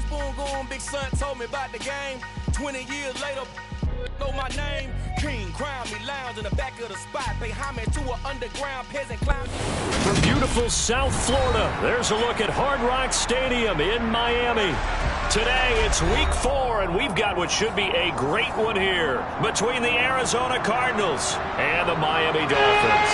spoon going, big son told me about the game. 20 years later, know my name. King, crown me, lounge in the back of the spot. Pay homage to an underground peasant clown. From beautiful South Florida, there's a look at Hard Rock Stadium in Miami. Today, it's week 4, and we've got what should be a great one here between the Arizona Cardinals and the Miami Dolphins.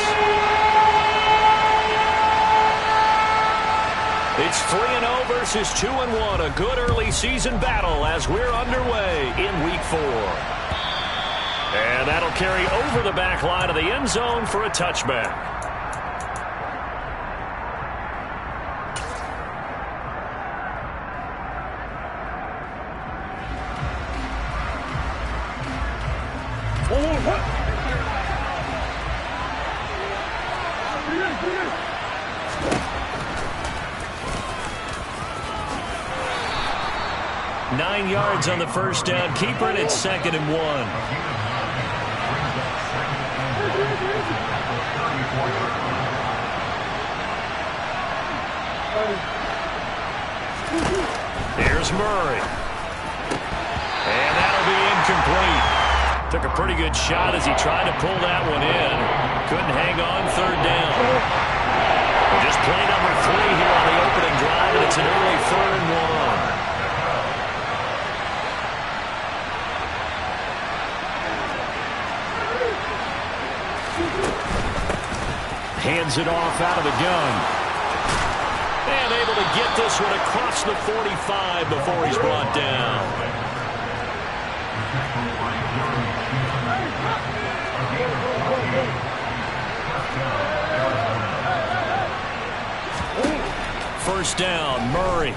It's 3-0 versus 2-1, a good early season battle as we're underway in week 4. And that'll carry over the back line of the end zone for a touchback. Nine yards on the first down. Keeper it at 2nd and 1. Here's Murray. And that'll be incomplete. Took a pretty good shot as he tried to pull that one in. Couldn't hang on 3rd down. Just play number 3 here on the opening drive, and it's an early 3rd and 1. Hands it off out of the gun. And able to get this one across the 45 before he's brought down. First down, Murray.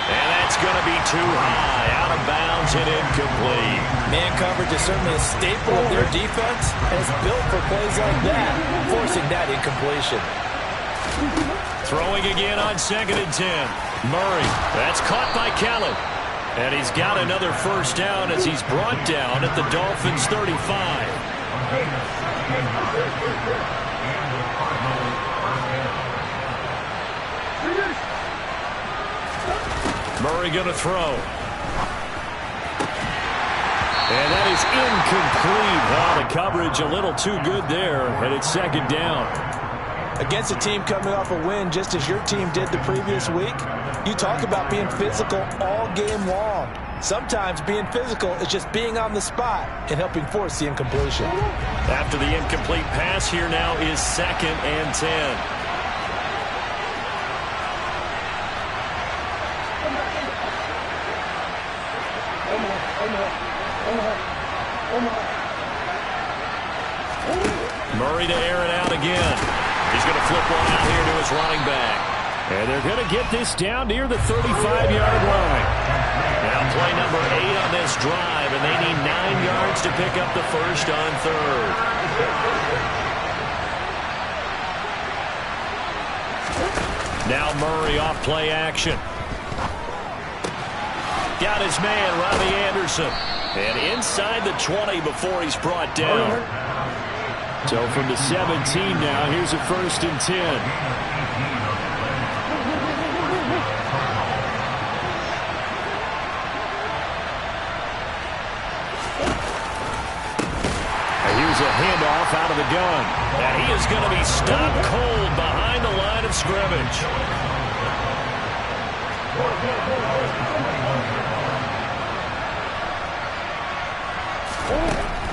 And that's going to be too high. Out of bounds and incomplete. Man coverage is certainly a staple of their defense, and it's built for plays like that, forcing that incompletion. Throwing again on 2nd and 10. Murray, that's caught by Kelly. And he's got another first down as he's brought down at the Dolphins' 35. Murray going to throw. And that is incomplete. Oh, the coverage a little too good there, and it's 2nd down. Against a team coming off a win just as your team did the previous week, you talk about being physical all game long. Sometimes being physical is just being on the spot and helping force the incompletion. After the incomplete pass, here now is 2nd and 10. Murray to air it out again. He's going to flip one out here to his running back. And they're going to get this down near the 35-yard line. Now play number 8 on this drive, and they need 9 yards to pick up the first on 3rd. Now Murray off play action. Got his man, Robbie Anderson. And inside the 20 before he's brought down. So from the 17 now, here's a 1st and 10. Here's a handoff out of the gun. And he is going to be stopped cold behind the line of scrimmage.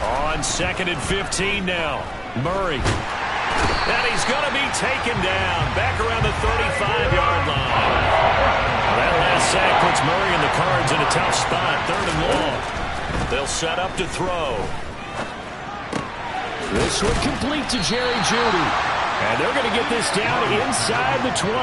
On 2nd and 15 now. Murray. And he's going to be taken down back around the 35-yard line. That last sack puts Murray and the Cards in a tough spot. 3rd and long. They'll set up to throw. This one complete to Jerry Jeudy. And they're going to get this down inside the 20.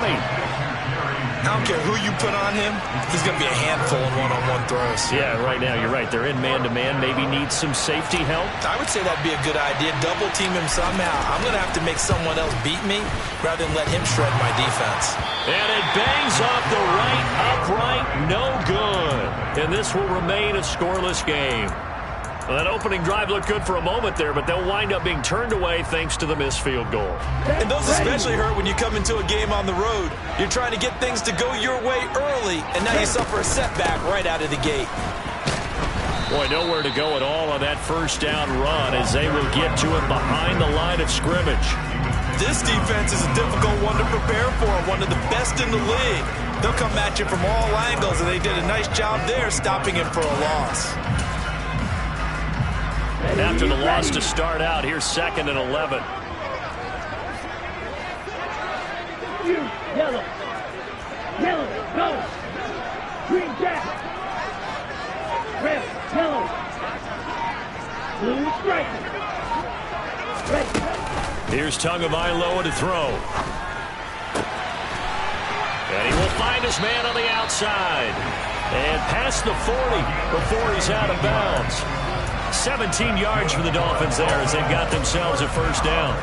I don't care who you put on him. He's going to be a handful in one-on-one throws. Yeah, right now, you're right. They're in man-to-man. Maybe needs some safety help. I would say that'd be a good idea. Double team him somehow. I'm going to have to make someone else beat me rather than let him shred my defense. And it bangs off the right upright. No good. And this will remain a scoreless game. Well, that opening drive looked good for a moment there, but they'll wind up being turned away thanks to the missed field goal. And those especially hurt when you come into a game on the road. You're trying to get things to go your way early, and now you suffer a setback right out of the gate. Boy, nowhere to go at all on that first down run as they will get to it behind the line of scrimmage. This defense is a difficult one to prepare for, one of the best in the league. They'll come at you from all angles, and they did a nice job there stopping him for a loss. After the loss to start out, here's 2nd and 11. Yellow, go. Green jack. Red, yellow. Blue stripe. Red. Here's Tagovailoa to throw. And he will find his man on the outside. And past the 40 before he's out of bounds. 17 yards for the Dolphins there as they've got themselves a first down.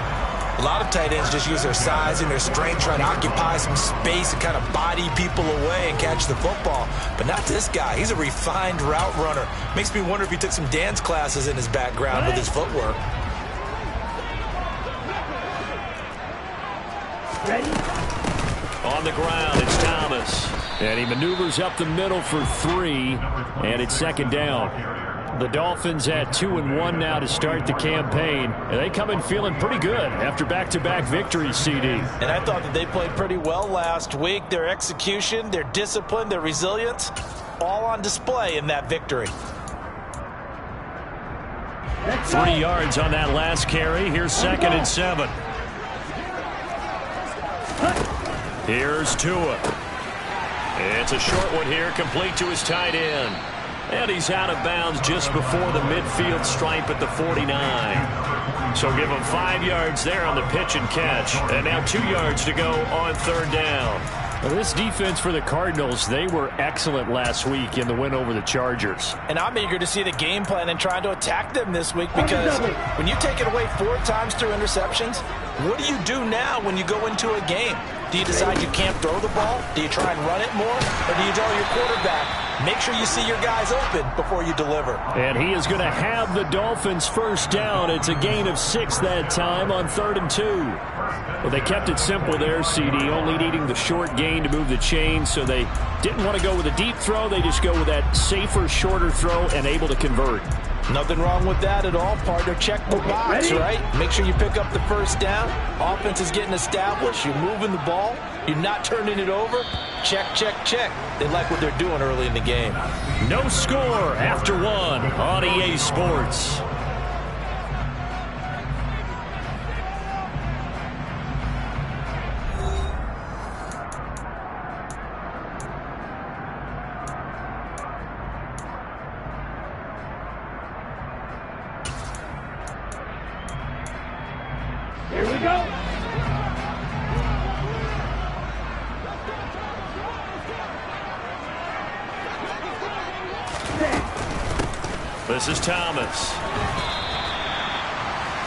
A lot of tight ends just use their size and their strength, try to occupy some space and kind of body people away and catch the football. But not this guy. He's a refined route runner. Makes me wonder if he took some dance classes in his background with his footwork. Ready? On the ground, it's Thomas. And he maneuvers up the middle for 3, and it's 2nd down. The Dolphins at 2-1 now to start the campaign. And they come in feeling pretty good after back-to-back victories, CD. And I thought that they played pretty well last week. Their execution, their discipline, their resilience, all on display in that victory. 3 yards on that last carry. Here's 2nd and 7. Here's Tua. It's a short one here, complete to his tight end. And he's out of bounds just before the midfield stripe at the 49. So give him 5 yards there on the pitch and catch. And now 2 yards to go on 3rd down. Well, this defense for the Cardinals, they were excellent last week in the win over the Chargers. And I'm eager to see the game plan and trying to attack them this week because when you take it away 4 times through interceptions, what do you do now when you go into a game? Do you decide you can't throw the ball? Do you try and run it more? Or do you tell your quarterback, make sure you see your guys open before you deliver? And he is going to have the Dolphins first down. It's a gain of 6 that time on 3rd and 2. Well, they kept it simple there, CD, only needing the short gain to move the chain, so they didn't want to go with a deep throw. They just go with that safer, shorter throw and able to convert. Nothing wrong with that at all, partner. Check the box, right? Make sure you pick up the first down. Offense is getting established. You're moving the ball. You're not turning it over. Check, check, check. They like what they're doing early in the game. No score after 1 on EA Sports. Here we go. This is Thomas.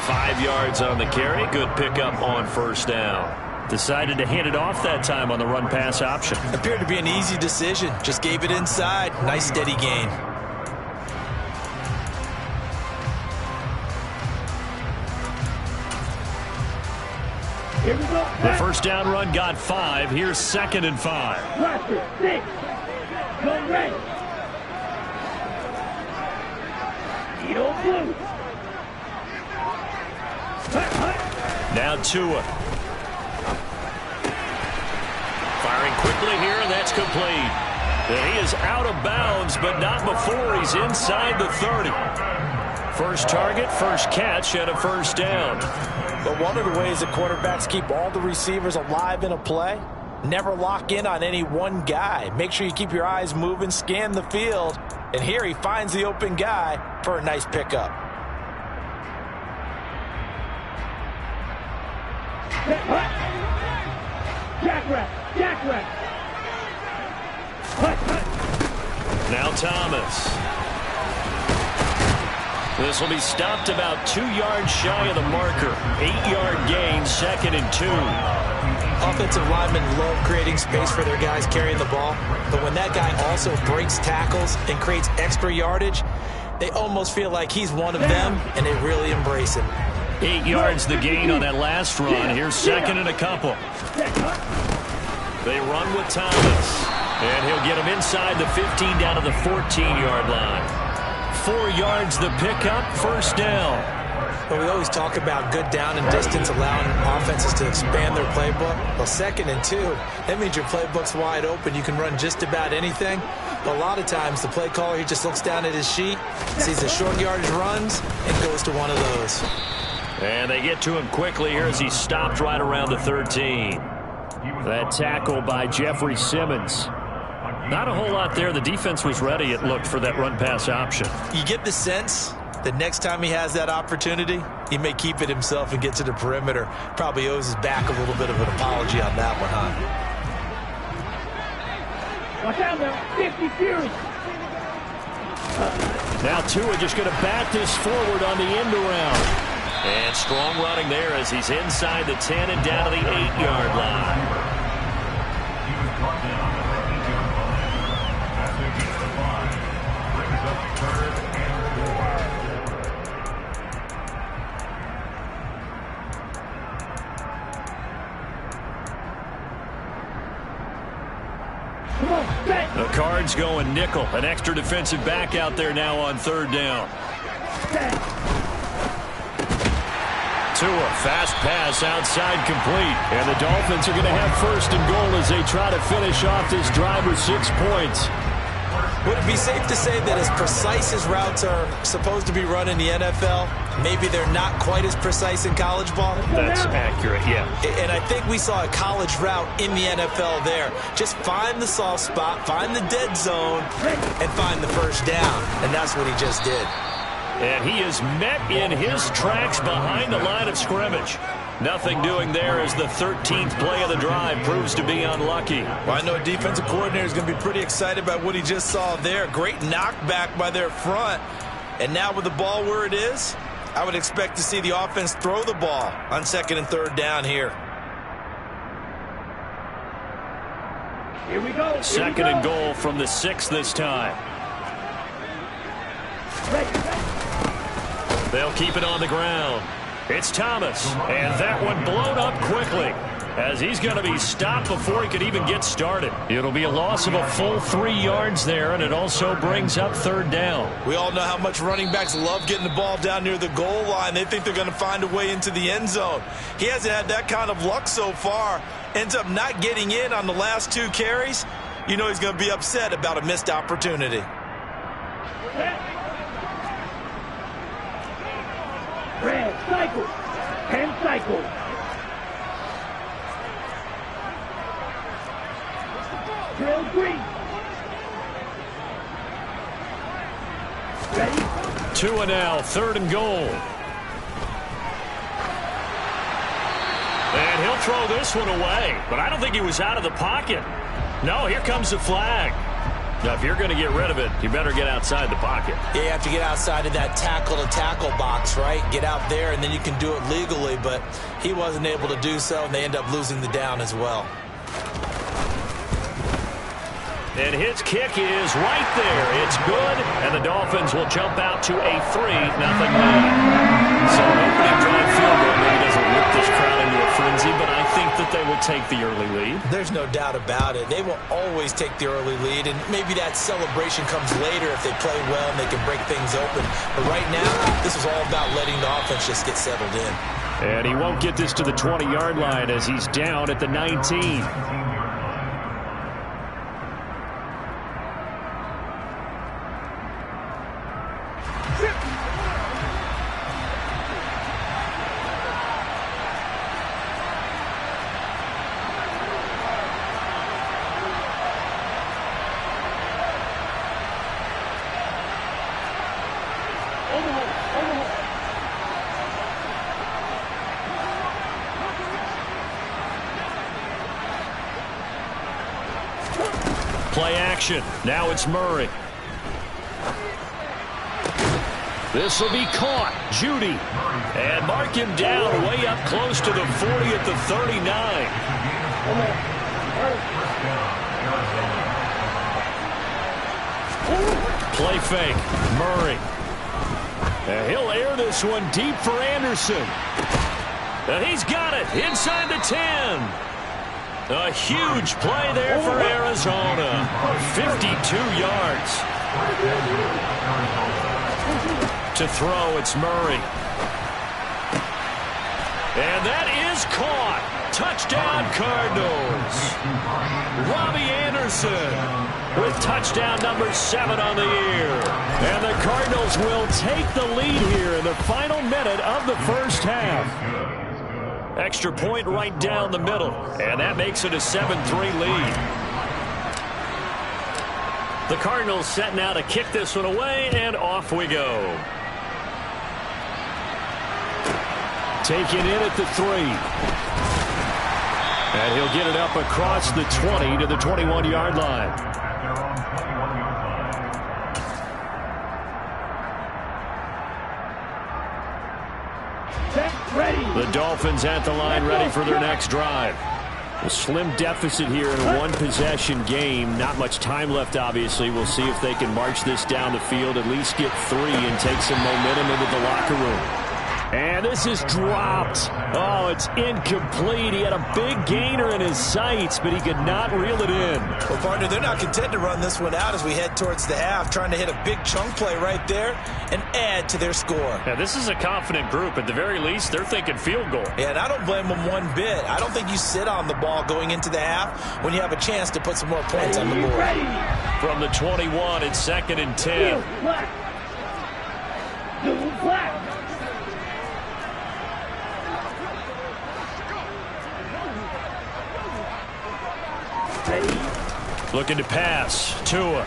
5 yards on the carry. Good pickup on first down. Decided to hand it off that time on the run-pass option. Appeared to be an easy decision. Just gave it inside. Nice steady gain. Here we go. The first down run got 5. Here's 2nd and 5. Blaster, 6. Go red. Eagle blue. Now Tua. Firing quickly here, and that's complete. And he is out of bounds, but not before he's inside the 30. First target, first catch, and a first down. But one of the ways that quarterbacks keep all the receivers alive in a play, never lock in on any one guy. Make sure you keep your eyes moving, scan the field. And here he finds the open guy for a nice pickup. Jackrack. Now Thomas. This will be stopped about 2 yards shy of the marker. 8-yard gain, 2nd and 2. Offensive linemen love creating space for their guys carrying the ball. But when that guy also breaks tackles and creates extra yardage, They almost feel like he's one of them, and they really embrace him. 8 yards the gain on that last run. Here's second and a couple. They run with Thomas, and he'll get him inside the 15 down to the 14-yard line. 4 yards the pickup, first down. Well, we always talk about good down and distance, allowing offenses to expand their playbook. Well, 2nd and 2, that means your playbook's wide open. You can run just about anything. But a lot of times, the play caller, he just looks down at his sheet, sees the short yardage runs, and goes to one of those. And they get to him quickly here as he stopped right around the 13. That tackle by Jeffrey Simmons. Not a whole lot there. The defense was ready, it looked, for that run-pass option. You get the sense that next time he has that opportunity, he may keep it himself and get to the perimeter. Probably owes his back a little bit of an apology on that one, huh? Watch out now, 50 series. Now Tua just going to bat this forward on the end around. And strong running there as he's inside the 10 and down to the 8-yard line. The Cards going nickel. An extra defensive back out there now on 3rd down. Tua, fast pass outside complete. And the Dolphins are going to have 1st and goal as they try to finish off this drive with 6 points. Would it be safe to say that as precise as routes are supposed to be run in the NFL, maybe they're not quite as precise in college ball? That's accurate, yeah. And I think we saw a college route in the NFL there. Just find the soft spot, find the dead zone, and find the first down. And that's what he just did. And he is met in his tracks behind the line of scrimmage. Nothing doing there as the 13th play of the drive proves to be unlucky. Well, I know a defensive coordinator is going to be pretty excited about what he just saw there. Great knockback by their front. And now with the ball where it is, I would expect to see the offense throw the ball on 2nd and 3rd down here. Here we go. 2nd and goal from the 6 this time. They'll keep it on the ground. It's Thomas, and that one blown up quickly as he's going to be stopped before he could even get started. It'll be a loss of a full 3 yards there, and it also brings up 3rd down. We all know how much running backs love getting the ball down near the goal line. They think they're going to find a way into the end zone. He hasn't had that kind of luck so far. Ends up not getting in on the last 2 carries. You know he's going to be upset about a missed opportunity. Red, cycle. 10 cycles. Drill green. Ready? Tua now, 3rd and goal. And he'll throw this one away, but I don't think he was out of the pocket. No, here comes the flag. Now, if you're going to get rid of it, you better get outside the pocket. Yeah, you have to get outside of that tackle-to-tackle box, right? Get out there, and then you can do it legally, but he wasn't able to do so, and they end up losing the down as well. And his kick is right there. It's good, and the Dolphins will jump out to a 3-0 lead. So an opening drive field goal maybe doesn't whip this crowd into a frenzy, but I think that they will take the early lead. There's no doubt about it. They will always take the early lead, and maybe that celebration comes later if they play well and they can break things open. But right now, this is all about letting the offense just get settled in. And he won't get this to the 20-yard line as he's down at the 19. Play action. Now it's Murray. This will be caught. Judy. And mark him down way up close to the 40 at the 39. Play fake. Murray. And he'll air this one deep for Anderson. And he's got it inside the 10. A huge play there for Arizona. 52 yards. To throw, it's Murray. And that is caught. Touchdown, Cardinals. Robbie Anderson with touchdown number 7 on the year. And the Cardinals will take the lead here in the final minute of the first half. Extra point right down the middle. And that makes it a 7-3 lead. The Cardinals setting out to kick this one away, and off we go. Taken in at the 3. And he'll get it up across the 20 to the 21-yard line. The Dolphins at the line, ready for their next drive. A slim deficit here in a one-possession game. Not much time left, obviously. We'll see if they can march this down the field, at least get 3 and take some momentum into the locker room. And this is dropped. Oh, it's incomplete. He had a big gainer in his sights, but he could not reel it in. Well, partner, they're not content to run this one out as we head towards the half, trying to hit a big chunk play right there and add to their score. Yeah, this is a confident group. At the very least, they're thinking field goal. Yeah, and I don't blame them one bit. I don't think you sit on the ball going into the half when you have a chance to put some more points on the board. From the 21, it's 2nd and 10. Looking to pass. Tua.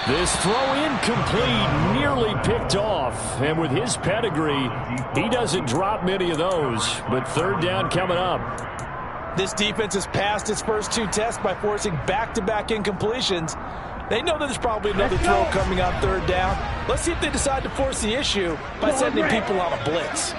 This throw incomplete, nearly picked off. And with his pedigree, he doesn't drop many of those. But 3rd down coming up. This defense has passed its first 2 tests by forcing back-to-back incompletions. They know that there's probably another throw coming on 3rd down. Let's see if they decide to force the issue by sending people on a blitz.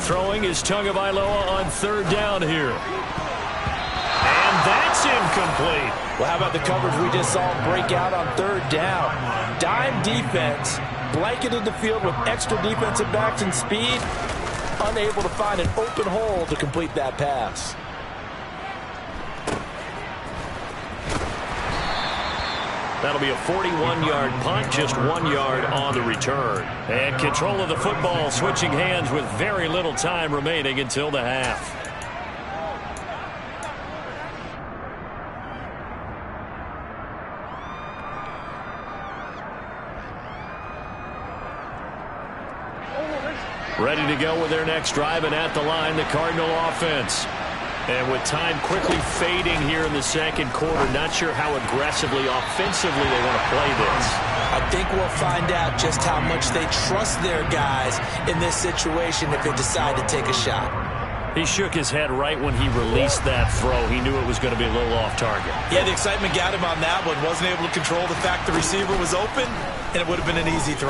Throwing is Tagovailoa on 3rd down here. And that's incomplete. Well, how about the coverage we just saw break out on 3rd down? Dime defense, blanketed the field with extra defensive backs and speed, unable to find an open hole to complete that pass. That'll be a 41-yard punt, just 1 yard on the return. And control of the football, switching hands with very little time remaining until the half. Ready to go with their next drive, and at the line, the Cardinal offense. And with time quickly fading here in the 2nd quarter, not sure how aggressively, offensively they want to play this. I think we'll find out just how much they trust their guys in this situation if they decide to take a shot. He shook his head right when he released that throw. He knew it was going to be a little off target. Yeah, the excitement got him on that one. Wasn't able to control the fact the receiver was open, and it would have been an easy throw.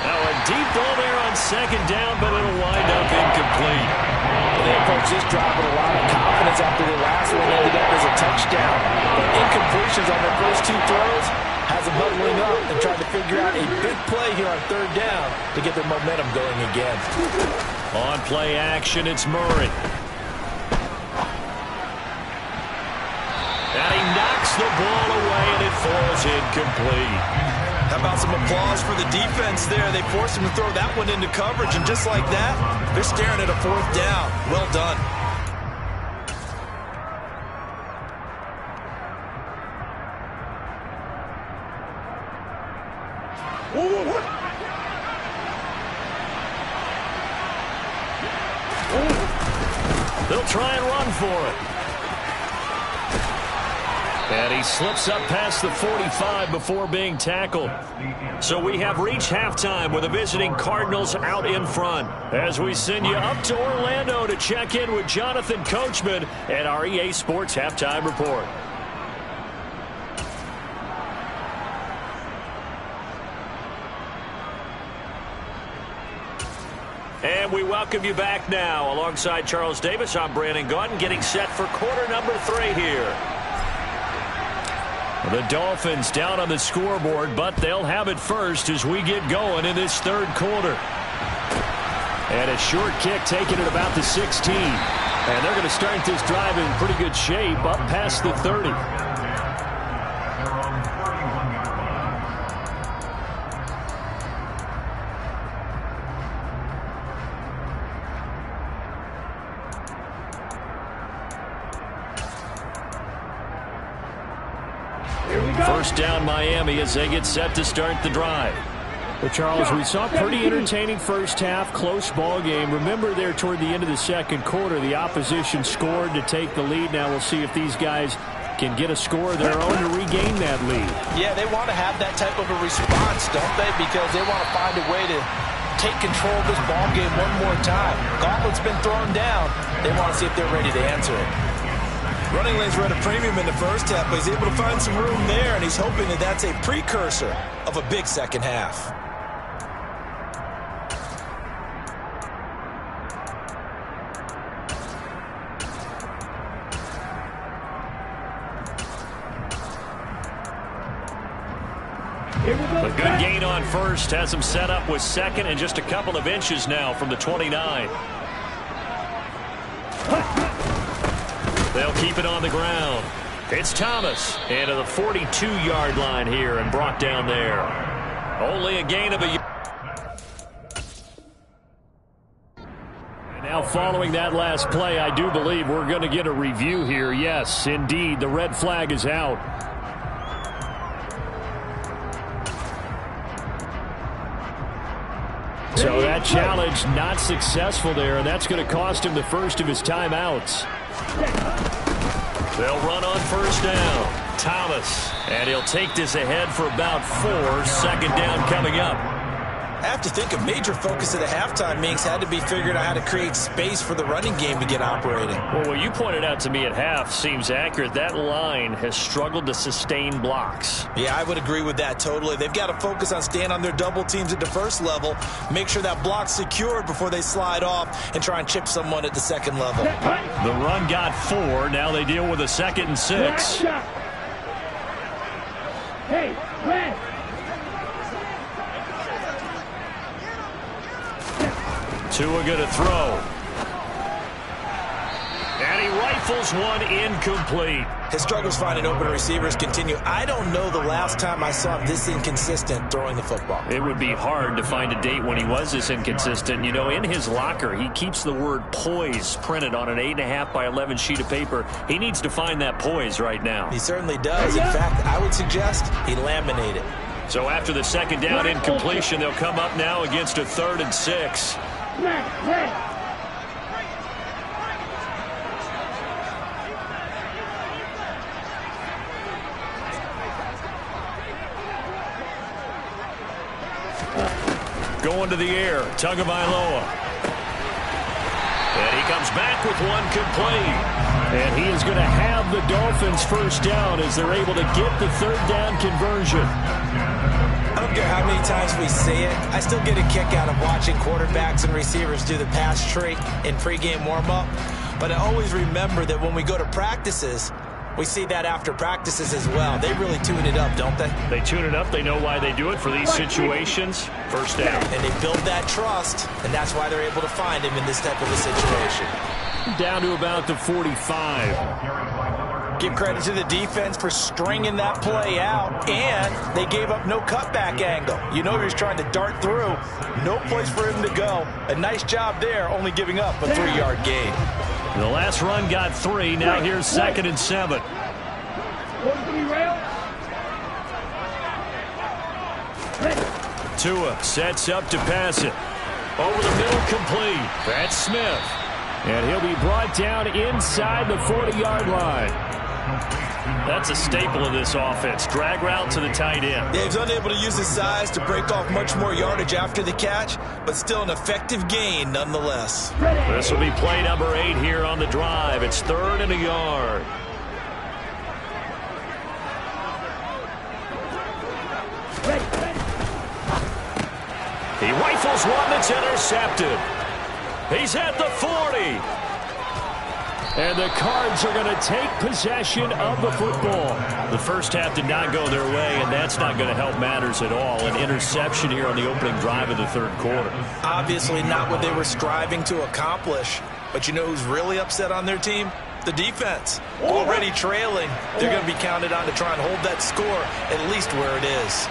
Now a deep ball there on 2nd down, but it'll wind up incomplete. They approach this drive with a lot of confidence after the last one ended up as a touchdown. But incompletions on their first 2 throws has them huddling up and trying to figure out a big play here on 3rd down to get their momentum going again. On play action, it's Murray. And he knocks the ball away, and it falls incomplete. How about some applause for the defense there? They forced him to throw that one into coverage, and just like that, they're staring at a 4th down. Well done. They'll try and run for it. And he slips up past the 45 before being tackled. So we have reached halftime with the visiting Cardinals out in front. As we send you up to Orlando to check in with Jonathan Coachman at our EA Sports Halftime Report. And we welcome you back now. Alongside Charles Davis, I'm Brandon Gaudin, getting set for quarter number 3 here. The Dolphins down on the scoreboard, but they'll have it first as we get going in this third quarter. And a short kick taken at about the 16. And they're going to start this drive in pretty good shape up past the 30. First down Miami as they get set to start the drive. Well, Charles, we saw pretty entertaining first half, close ball game. Remember there toward the end of the second quarter, the opposition scored to take the lead. Now we'll see if these guys can get a score of their own to regain that lead. Yeah, they want to have that type of a response, don't they? Because they want to find a way to take control of this ball game one more time. Gauntlet's been thrown down. They want to see if they're ready to answer it. Running lanes were at a premium in the first half, but he's able to find some room there, and he's hoping that that's a precursor of a big second half. A good gain on first has him set up with second and just a couple of inches now from the 29. They'll keep it on the ground. It's Thomas into the 42-yard line here and brought down there. Only a gain of a yard. And now following that last play, I do believe we're going to get a review here. Yes, indeed, the red flag is out. So that challenge not successful there, and that's going to cost him the first of his timeouts. They'll run on first down. Thomas, and he'll take this ahead for about 4. Second down coming up. I have to think a major focus of the halftime meetings had to be figuring out how to create space for the running game to get operating. Well, what you pointed out to me at half seems accurate. That line has struggled to sustain blocks. Yeah, I would agree with that totally. They've got to focus on staying on their double teams at the first level, make sure that block's secured before they slide off and try and chip someone at the second level. The run got 4. Now they deal with a 2nd and 6. Hey, red. Tua going to throw. And he rifles one incomplete. His struggles finding open receivers continue. I don't know the last time I saw him this inconsistent throwing the football. It would be hard to find a date when he was this inconsistent. You know, in his locker, he keeps the word poise printed on an 8.5 by 11 sheet of paper. He needs to find that poise right now. He certainly does. In fact, I would suggest he laminate it. So after the second down incompletion, they'll come up now against a 3rd and 6. Going to the air, Tagovailoa. And he comes back with one complete. And he is going to have the Dolphins first down as they're able to get the 3rd down conversion. I don't care how many times we say it, I still get a kick out of watching quarterbacks and receivers do the pass tree in pregame warm-up. But I always remember that when we go to practices, we see that after practices as well. They really tune it up, don't they? They tune it up. They know why they do it for these situations. First down. And they build that trust, and that's why they're able to find him in this type of a situation. Down to about the 45. Give credit to the defense for stringing that play out, and they gave up no cutback angle. You know he was trying to dart through. No place for him to go. A nice job there, only giving up a 3-yard gain. The last run got 3. Now here's 2nd and 7. Tua sets up to pass it. Over the middle, complete. That's Smith. And he'll be brought down inside the 40-yard line. That's a staple of this offense. Drag route to the tight end. Yeah, he's unable to use his size to break off much more yardage after the catch, but still an effective gain nonetheless. This will be play number 8 here on the drive. It's 3rd and a yard. He rifles one that's intercepted. He's at the 40. And the Cards are going to take possession of the football. The first half did not go their way, and that's not going to help matters at all. An interception here on the opening drive of the third quarter. Obviously not what they were striving to accomplish. But you know who's really upset on their team? The defense. Already trailing. They're going to be counted on to try and hold that score at least where it is.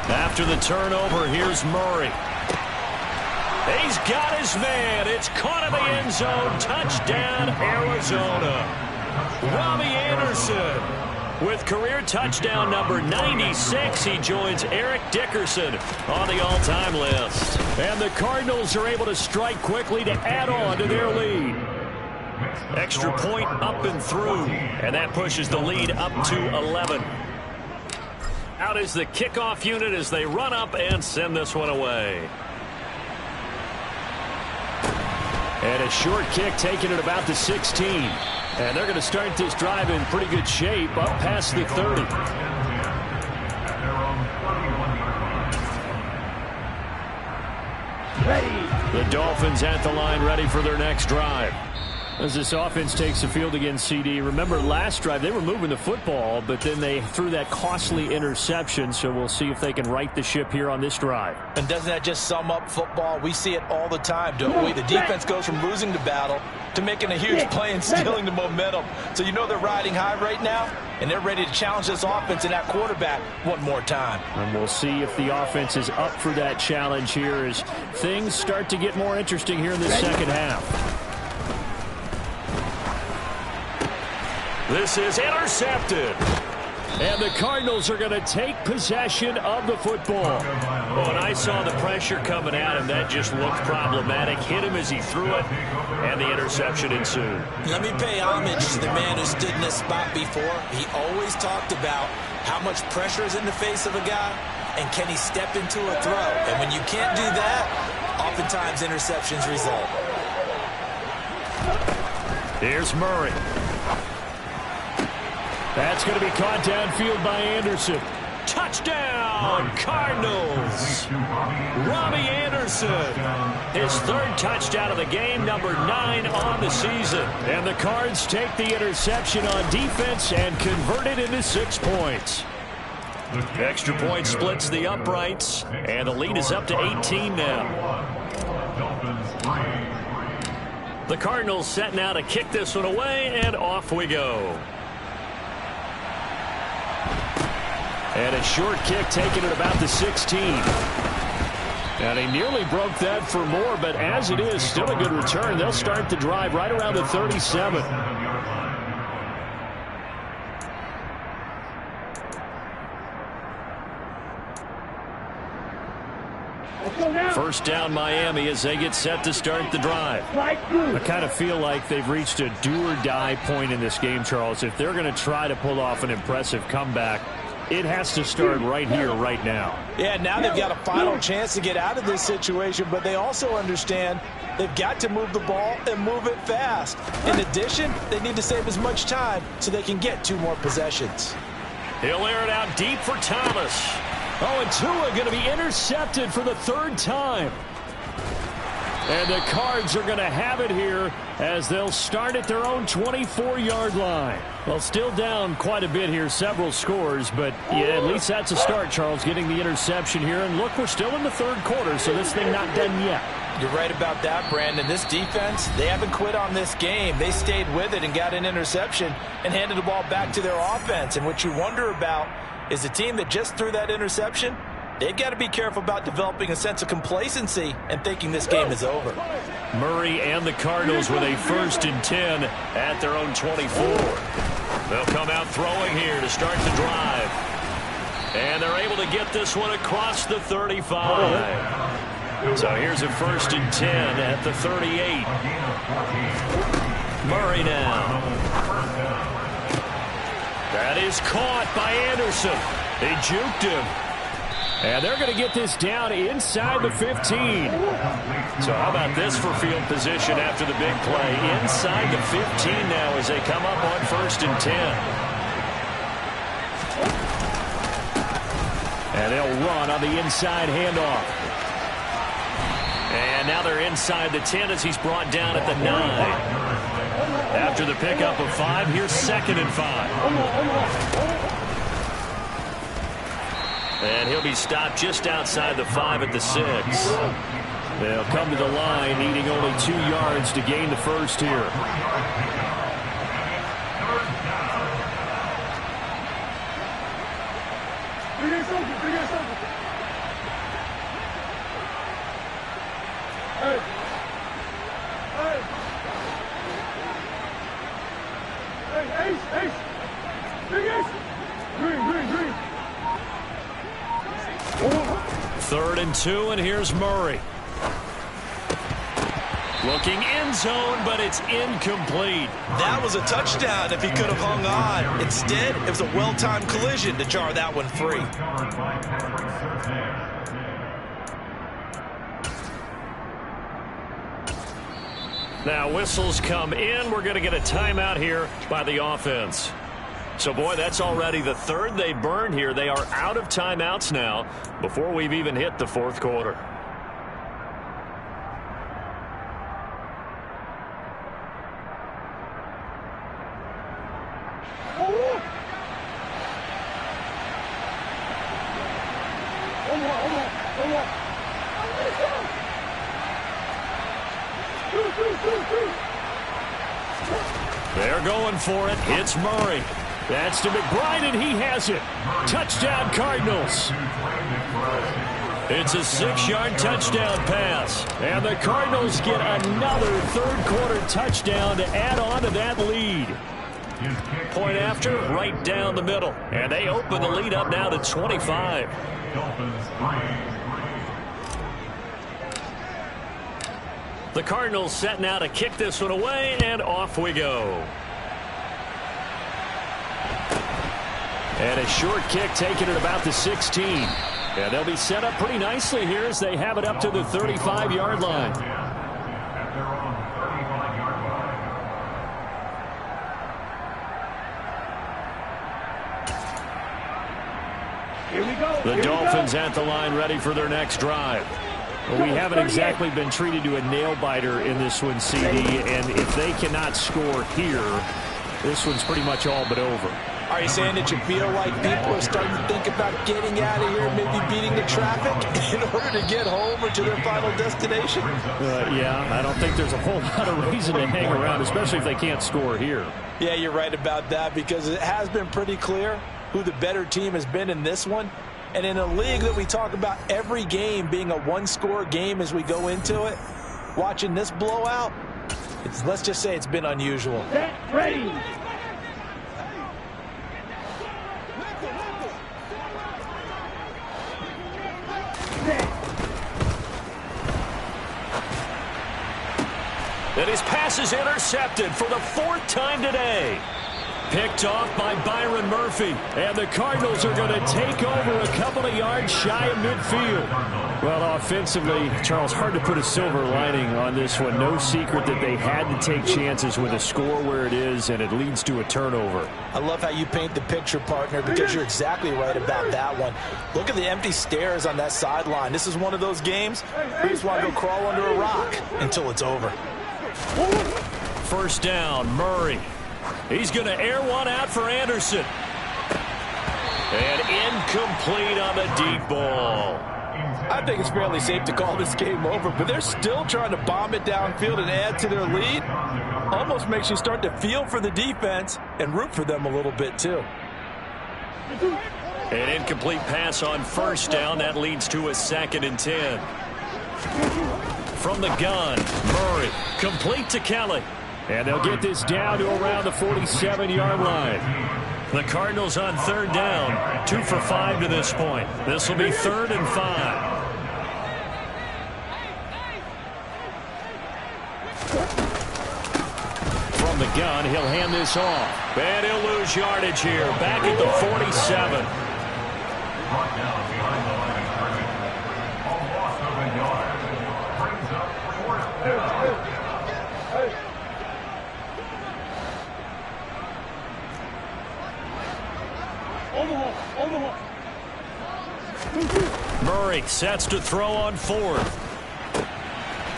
After the turnover, here's Murray. He's got his man. It's caught in the end zone. Touchdown, Arizona. Robbie Anderson with career touchdown number 96. He joins Eric Dickerson on the all-time list. And the Cardinals are able to strike quickly to add on to their lead. Extra point up and through. And that pushes the lead up to 11. Out is the kickoff unit as they run up and send this one away. And a short kick taken at about the 16. And they're going to start this drive in pretty good shape up past the 30. Ready. The Dolphins at the line ready for their next drive. As this offense takes the field against CD, remember last drive they were moving the football, but then they threw that costly interception, so we'll see if they can right the ship here on this drive. And doesn't that just sum up football? We see it all the time, don't we? The defense goes from losing the battle to making a huge play and stealing the momentum. So you know they're riding high right now, and they're ready to challenge this offense and that quarterback one more time. And we'll see if the offense is up for that challenge here as things start to get more interesting here in the second half. This is intercepted. And the Cardinals are going to take possession of the football. Oh, and I saw the pressure coming at him. That just looked problematic. Hit him as he threw it, and the interception ensued. Let me pay homage to the man who stood in this spot before. He always talked about how much pressure is in the face of a guy, and can he step into a throw. And when you can't do that, oftentimes interceptions result. Here's Murray. That's going to be caught downfield by Anderson. Touchdown, Cardinals. Robbie Anderson. His third touchdown of the game, number 9 on the season. And the Cards take the interception on defense and convert it into 6 points. Extra point splits the uprights, and the lead is up to 18 now. The Cardinals set now to kick this one away, and off we go. And a short kick taken at about the 16. And he nearly broke that for more, but as it is, still a good return. They'll start the drive right around the 37. First down Miami as they get set to start the drive. I kind of feel like they've reached a do-or-die point in this game, Charles. If they're going to try to pull off an impressive comeback, it has to start right here, right now. Yeah, now they've got a final chance to get out of this situation, but they also understand they've got to move the ball and move it fast. In addition, they need to save as much time so they can get 2 more possessions. He'll air it out deep for Thomas. Oh, and Tua going to be intercepted for the 3rd time. And the Cards are going to have it here as they'll start at their own 24-yard line. Well, still down quite a bit here, several scores, but yeah, at least that's a start, Charles, getting the interception here. And look, we're still in the 3rd quarter, so this thing not done yet. You're right about that, Brandon. This defense, they haven't quit on this game. They stayed with it and got an interception and handed the ball back to their offense. And what you wonder about is the team that just threw that interception, they've got to be careful about developing a sense of complacency and thinking this game is over. Murray and the Cardinals with a 1st and 10 at their own 24. They'll come out throwing here to start the drive. And they're able to get this one across the 35. So here's a 1st and 10 at the 38. Murray now. That is caught by Anderson. They juked him. And they're going to get this down inside the 15. So how about this for field position after the big play? Inside the 15 now as they come up on 1st and 10. And they'll run on the inside handoff. And now they're inside the 10 as he's brought down at the 9. After the pickup of 5, here's 2nd and 5. And he'll be stopped just outside the 5 at the 6. They'll come to the line, needing only 2 yards to gain the first here. Third and 2, and here's Murray. Looking end zone, but it's incomplete. That was a touchdown if he could have hung on. Instead, it was a well-timed collision to jar that one free. Now whistles come in. We're going to get a timeout here by the offense. So, boy, that's already the 3rd they burned here. They are out of timeouts now before we've even hit the 4th quarter. They're going for it. It's Murray. That's to McBride, and he has it. Touchdown, Cardinals. It's a 6-yard touchdown pass. And the Cardinals get another 3rd quarter touchdown to add on to that lead. Point after, right down the middle. And they open the lead up now to 25. The Cardinals set now to kick this one away, and off we go. And a short kick taken at about the 16. And they'll be set up pretty nicely here as they have it up to the 35-yard line. Here we go. The Dolphins at the line ready for their next drive. Well, we haven't exactly been treated to a nail-biter in this one, CD, and if they cannot score here, this one's pretty much all but over. Are you saying that you feel like people are starting to think about getting out of here, maybe beating the traffic in order to get home or to their final destination? Yeah, I don't think there's a whole lot of reason to hang around, especially if they can't score here. Yeah, you're right about that because it has been pretty clear who the better team has been in this one. And in a league that we talk about every game being a one-score game as we go into it, watching this blowout, let's just say it's been unusual. Set, ready. And his pass is intercepted for the 4th time today. Picked off by Byron Murphy. And the Cardinals are going to take over a couple of yards shy of midfield. Well, offensively, Charles, hard to put a silver lining on this one. No secret that they had to take chances with a score where it is, and it leads to a turnover. I love how you paint the picture, partner, because you're exactly right about that one. Look at the empty stairs on that sideline. This is one of those games where you just want to go crawl under a rock until it's over. First down, Murray. He's going to air one out for Anderson. And incomplete on the deep ball. I think it's fairly safe to call this game over, but they're still trying to bomb it downfield and add to their lead. Almost makes you start to feel for the defense and root for them a little bit, too. An incomplete pass on first down. That leads to a 2nd and 10. From the gun, Murray, complete to Kelly. And they'll get this down to around the 47-yard line. The Cardinals on 3rd down, 2 for 5 to this point. This will be 3rd and 5. From the gun, he'll hand this off. And he'll lose yardage here, back at the 47. Murray sets to throw on fourth.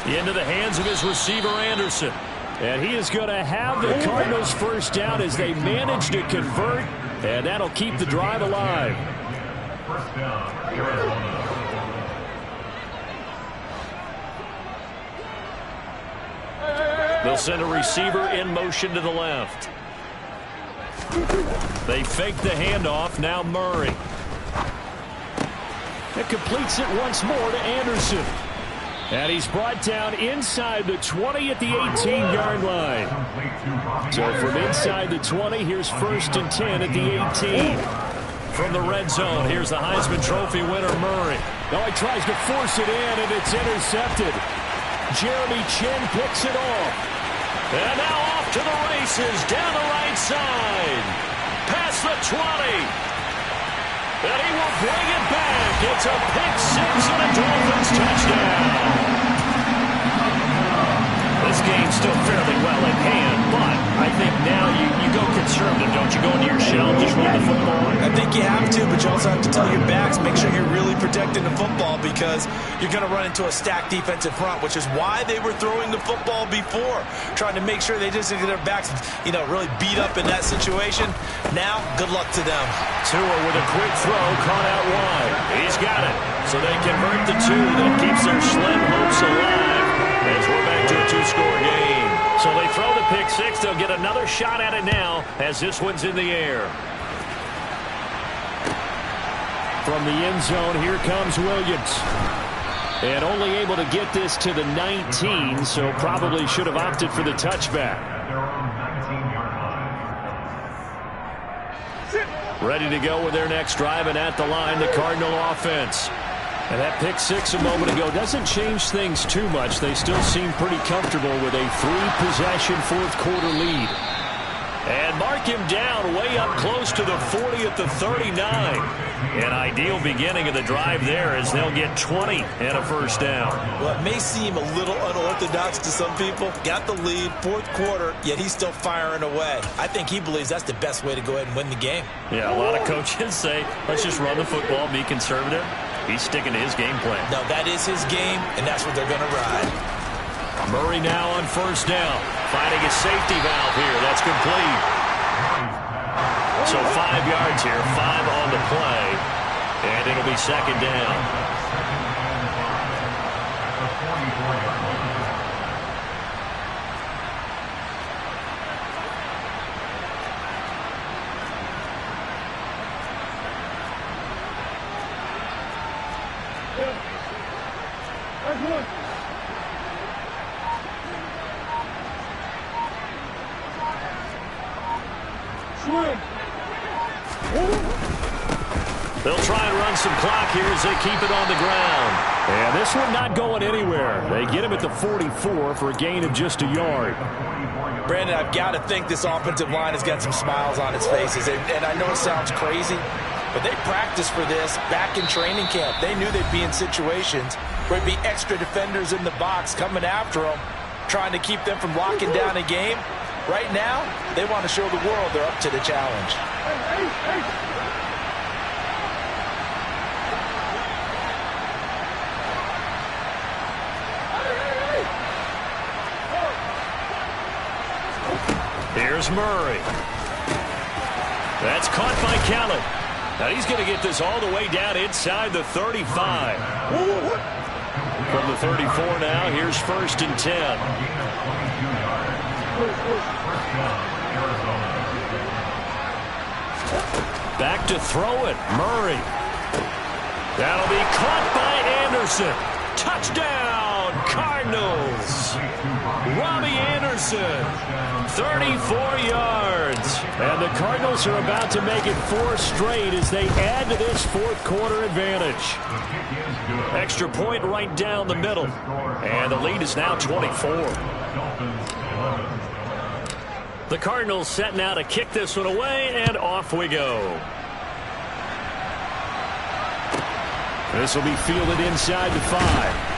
Into the hands of his receiver, Anderson. And he is going to have the Cardinals first down as they manage to convert, and that'll keep the drive alive. First down, Arizona. They'll send a receiver in motion to the left. They fake the handoff. Now Murray. It completes it once more to Anderson. And he's brought down inside the 20 at the 18-yard line. So from inside the 20, here's 1st and 10 at the 18. From the red zone, here's the Heisman Trophy winner, Murray. Now he tries to force it in, and it's intercepted. Jeremy Chin picks it off. And now off to the races, down the right side. Past the 20. And he will bring it back. It's a pick six and a Dolphins touchdown. This game's still fairly well in hand, but I think now you go conservative, don't you? Go into your shell, just run the football. I think you have to, but you also have to tell your backs, make sure you're really protecting the football because you're going to run into a stacked defensive front, which is why they were throwing the football before, trying to make sure they just get their backs, really beat up in that situation. Now, good luck to them. Tua with a quick throw, caught out wide. He's got it. So they convert the two. That keeps their slim hopes alive as we're back to a two-score game. So they throw the pick six. They'll get another shot at it now as this one's in the air. From the end zone, here comes Williams. And only able to get this to the 19, so probably should have opted for the touchback. Ready to go with their next drive, and at the line, the Cardinal offense. And that pick six a moment ago doesn't change things too much. They still seem pretty comfortable with a three-possession fourth-quarter lead. And mark him down way up close to the 40 at the 39. An ideal beginning of the drive there as they'll get 20 and a first down. Well, it may seem a little unorthodox to some people. Got the lead, fourth quarter, yet he's still firing away. I think he believes that's the best way to go ahead and win the game. Yeah, a lot of coaches say, let's just run the football, be conservative. He's sticking to his game plan. No, that is his game, and that's what they're going to ride. Murray now on first down. Finding a safety valve here. That's complete. So 5 yards here, 5 on the play, and it'll be second down. They'll try and run some clock here as they keep it on the ground. And this one not going anywhere. They get him at the 44 for a gain of just a yard. Brandon, I've got to think this offensive line has got some smiles on its faces. And I know it sounds crazy, but they practiced for this back in training camp. They knew they'd be in situations where there'd be extra defenders in the box coming after them, trying to keep them from locking down a game. Right now, they want to show the world they're up to the challenge. Here's Murray. That's caught by Kellen. Now he's going to get this all the way down inside the 35. From the 34 now, here's 1st and 10. Back to throw it. Murray. That'll be caught by Anderson. Touchdown, Cardinals. Robbie Anderson, 34 yards. And the Cardinals are about to make it 4 straight as they add to this fourth quarter advantage. Extra point right down the middle. And the lead is now 24. The Cardinals set now to kick this one away, and off we go. This will be fielded inside the 5.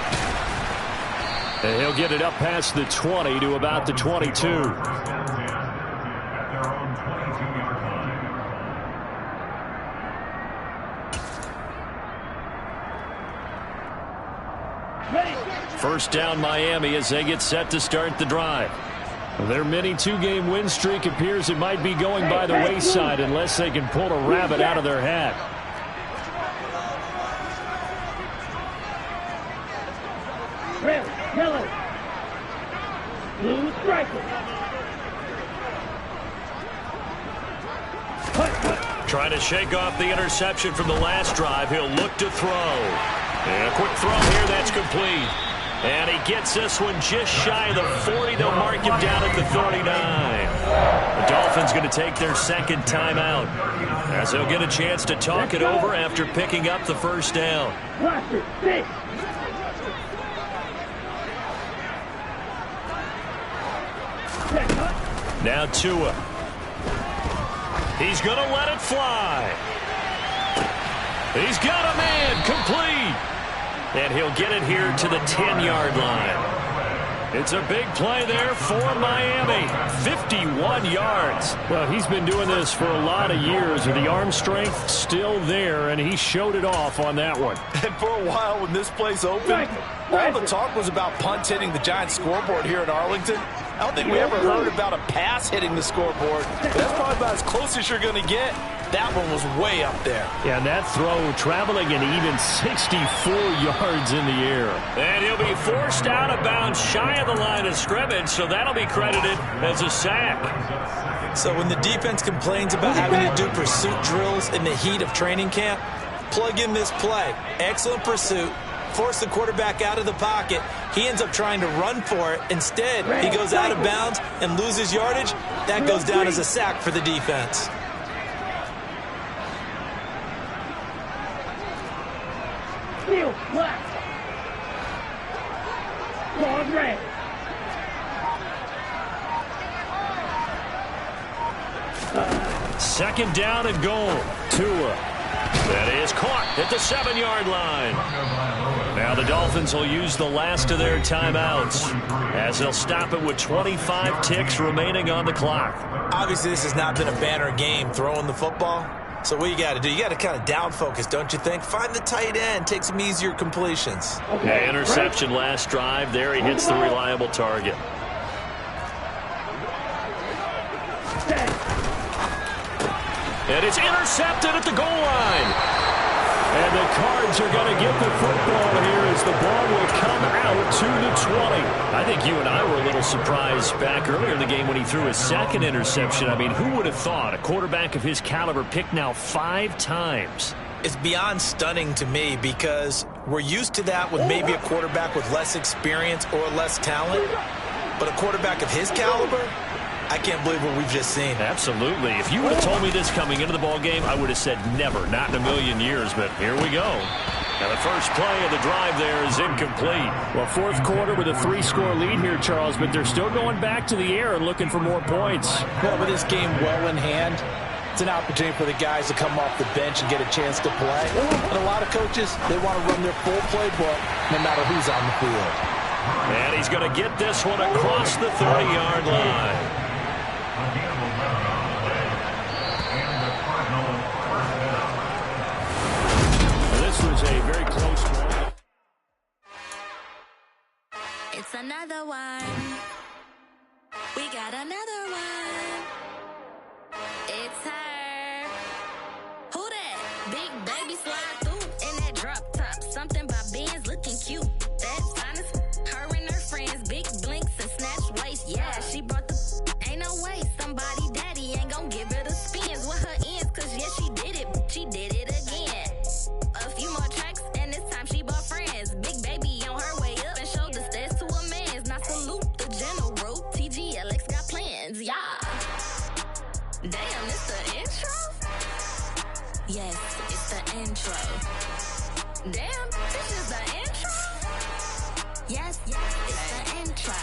And he'll get it up past the 20 to about the 22. At their own 22-yard line. First down Miami as they get set to start the drive. Their mini two-game win streak appears it might be going by the wayside unless they can pull a rabbit out of their hat. Miller. Blue striker. Trying to shake off the interception from the last drive. He'll look to throw. And a quick throw here, that's complete. And he gets this one just shy of the 40. They'll mark him down at the 39. The Dolphins going to take their second timeout as they'll get a chance to talk it over after picking up the first down. Now Tua. He's going to let it fly. He's got a man complete. And he'll get it here to the 10-yard line. It's a big play there for Miami. 51 yards. Well, he's been doing this for a lot of years. The arm strength still there, and he showed it off on that one. And for a while when this place opened, all the talk was about punts hitting the Giants scoreboard here in Arlington. I don't think we ever heard about a pass hitting the scoreboard. But that's probably about as close as you're going to get. That one was way up there. Yeah, and that throw traveling an even 64 yards in the air. And he'll be forced out of bounds shy of the line of scrimmage, so that'll be credited as a sack. So when the defense complains about having to do pursuit drills in the heat of training camp, plug in this play. Excellent pursuit. Force the quarterback out of the pocket. He ends up trying to run for it. Instead, he goes out of bounds and loses yardage. That goes down as a sack for the defense. Steel black. Ball red. Second down and goal. Tua. That is caught at the 7-yard line. Now the Dolphins will use the last of their timeouts as they'll stop it with 25 ticks remaining on the clock. Obviously, this has not been a banner game throwing the football. So what you got to do, you got to kind of down focus, don't you think? Find the tight end, take some easier completions. Okay, interception last drive. There he hits the reliable target. And it's intercepted at the goal line. And the Cards are going to get the football here as the ball will come out to the 20. I think you and I were a little surprised back earlier in the game when he threw his second interception. I mean, who would have thought a quarterback of his caliber picked now 5 times? It's beyond stunning to me because we're used to that with maybe a quarterback with less experience or less talent. But a quarterback of his caliber, I can't believe what we've just seen. Absolutely. If you would have told me this coming into the ball game, I would have said never, not in a million years. But here we go. Now the first play of the drive there is incomplete. Well, fourth quarter with a 3-score lead here, Charles, but they're still going back to the air and looking for more points. Well, with this game well in hand, it's an opportunity for the guys to come off the bench and get a chance to play. And a lot of coaches, they want to run their full playbook no matter who's on the field. And he's going to get this one across the 30-yard line. This was a very close one. It's another one. We got another one. It's her. Who that? Big baby slide through in that drop top. Something by Benz looking cute. That's honest. Her and her friends, big blinks and snatch waist. Yeah, she brought the. Ain't no way somebody daddy ain't gon' give her the spins with her ends. Cause yeah, she did it. She did it again. A few more tracks and this time she bought friends. Big baby on her way up and showed the stairs to a man's. Now salute the general. TGLX got plans. Yeah. Damn, it's the intro? Yes, it's the intro. Damn, this is the intro? Yes, it's the intro.